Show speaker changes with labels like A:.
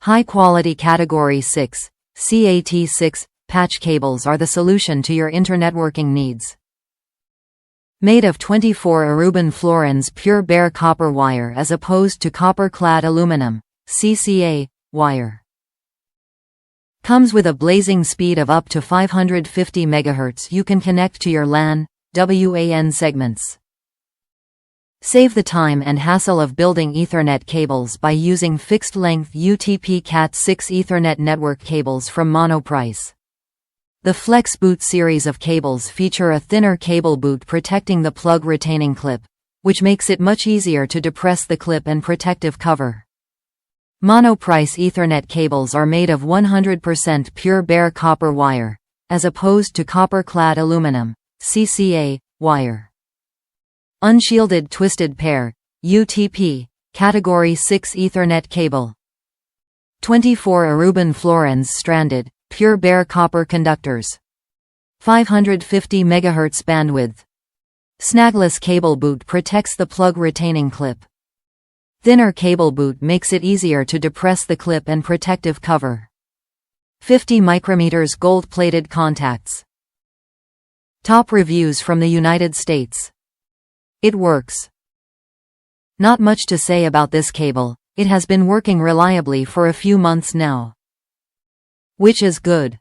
A: High-quality Category 6, CAT6, patch cables are the solution to your internetworking needs. Made of 24 Aruban fluorines pure bare copper wire as opposed to copper-clad aluminum, CCA, wire. Comes with a blazing speed of up to 550 MHz. You can connect to your LAN, WAN segments. Save the time and hassle of building Ethernet cables by using fixed-length UTP Cat6 Ethernet network cables from Monoprice. The FLEXboot series of cables feature a thinner cable boot protecting the plug retaining clip, which makes it much easier to depress the clip and protective cover. Monoprice Ethernet cables are made of 100% pure bare copper wire, as opposed to copper-clad aluminum, CCA, wire. Unshielded twisted pair, UTP, Category 6 Ethernet cable. 24 Aruban fluorines stranded, pure bare copper conductors. 550 MHz bandwidth. Snagless cable boot protects the plug retaining clip. Thinner cable boot makes it easier to depress the clip and protective cover. 50 micrometers gold-plated contacts. Top reviews from the United States. It works. Not much to say about this cable, it has been working reliably for a few months now. Which is good.